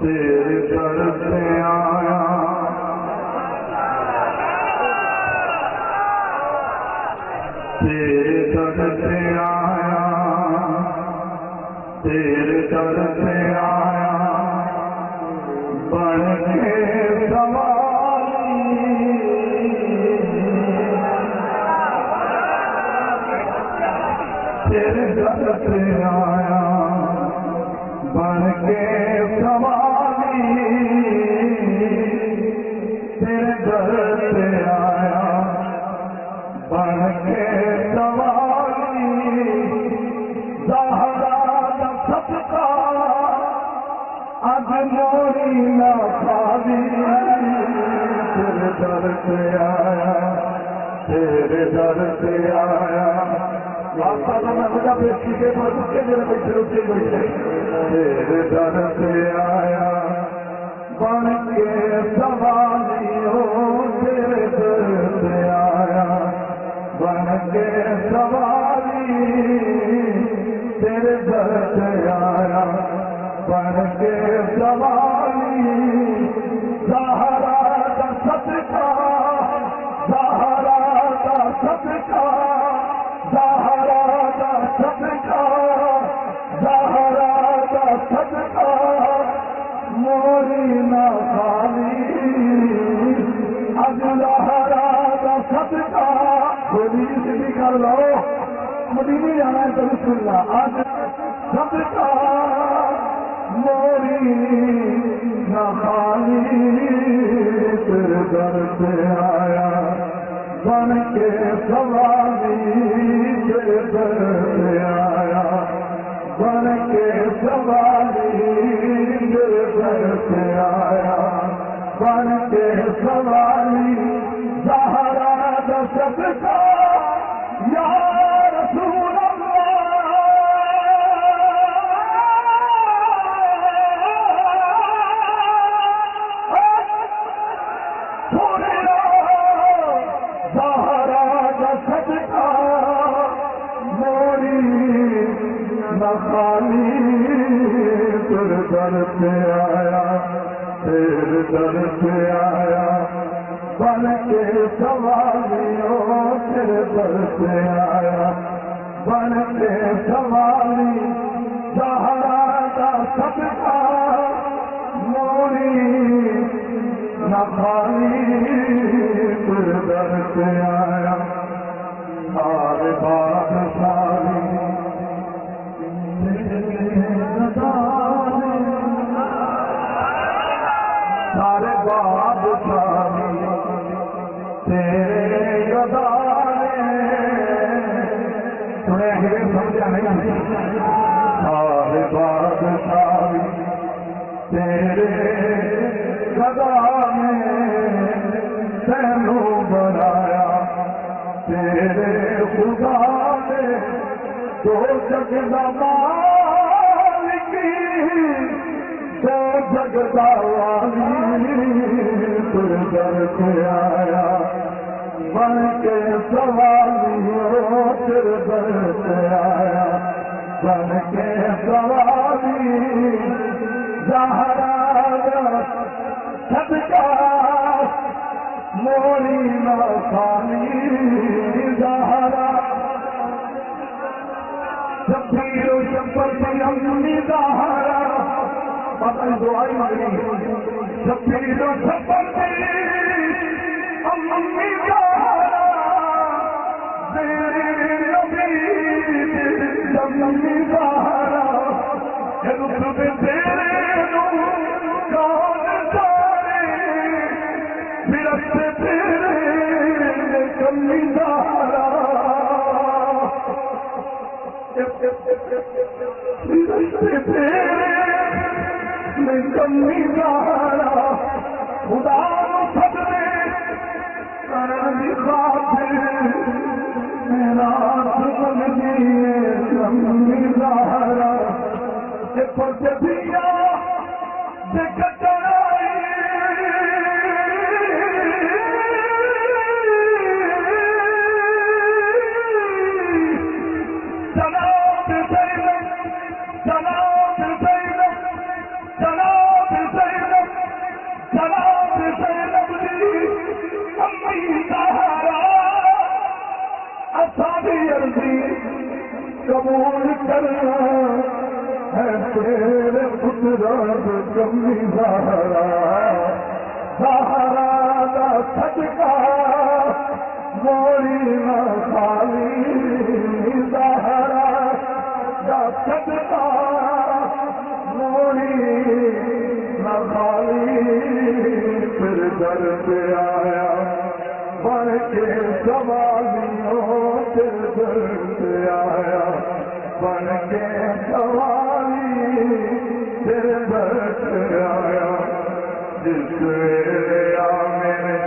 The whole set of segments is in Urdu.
تیرے در سے آیا تیرے در سے آیا تیرے در سے آیا بن کے سوالی تیرے در سے آیا بن کے سوالی تیرے در سے آیا بن کے سوالی زہرا کا صدقہ اج موری نہ خالی تیرے در سے آیا تیرے در سے آیا تیرے در سے آیا بن کے سوالی ہو تیرے در سے آیا بن کے سوالی تیرے در سے آیا بن کے سوالی زہرا کا صدقہ زہرا کا صدقہ زہرا کا صدقہ زہرا کا صدقہ موری نہ خالی اج زہرا کا صدقہ تھوڑی سی بھی کر لو مدینے جانا ہے تو بسم اللہ اج صدقہ موری نہ خالی تیرے در سے آیا بن کے سوالی تیرے در سے آیا بن کے سوالی تیرے در سے آیا بن کے سوالی زہرا کا صدقہ یا رسول خالی تیرے در سے آیا تیرے در سے آیا بن کے سوالی ہو تیرے در سے آیا بن کے سوالی زہرا کا صدقہ موری نہ خالی تیرے در سے آیا سارے بادشاہی سارے بادشاہی تیرے گدارے تمہیں ہر سمجھا نہیں سارے بادشاہی تیرے گدارے تینوں بنایا تیرے خدا نے دو جگ مالکی دو جگ والی تیرے در سے آیا بن کے سوالی ہو تیرے در سے آیا بن کے سوالی زہرا کا صدقہ موری نہ خالی زہرا شبیر شبر کی امی زہرا پتہ دعائی مانگی شبیر شبر کی امی زہرا تیرے نبی امی زہرا رب تیرے نور کون سارے فرشت تیرے کمی زہرا کمی زہرا خدا سجدے کرنے خاطر میرا سبن دیے کمی زہرا پر دیا عرضی قبول کرنا ہے تیرے قدرت کمی زہرا دا صدقہ موری نہ خالی زہرا دا صدقہ موری نہ خالی پھر در پہ آیا بن کے سوالیوں پھر در پہ آیا بن کے سوالی پھر در پہ آیا جس ویلے آ میرے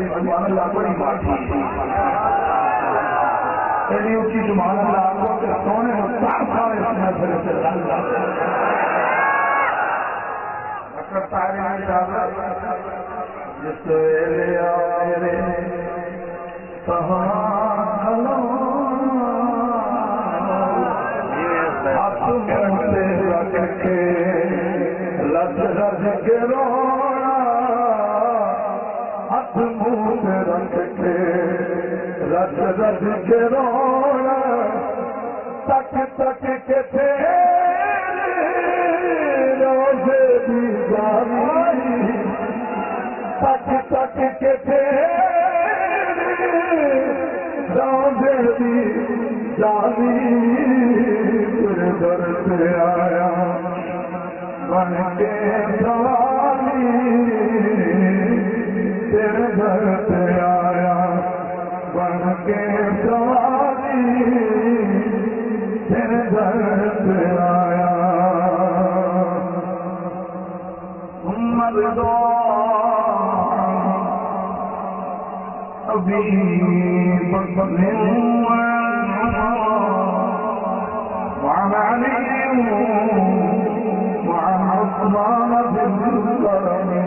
سبحان اللہ بڑی بات ایڈی اونچی سبحان اللہ آپ کو کہ سونے مستعب سارے اپنے پھر سے اللہ اکر تاری میں شاہدہ جس ویلے آئے سبحان اللہ ہاتھ مہتے رکھ کے لج رج کے رونا ہاتھ منہ رکھ کے رج رج کے رونا تک تک کے تیرے روزے بھی جاری تک تک کے تیرے روزے بھی جاری پھر در سے آیا بن کے سوالی پھر در سے آیا بن کے سوالی پھر در سے آیا مردا ابھی بکنے وعن علي وعن عثمان بن القرنين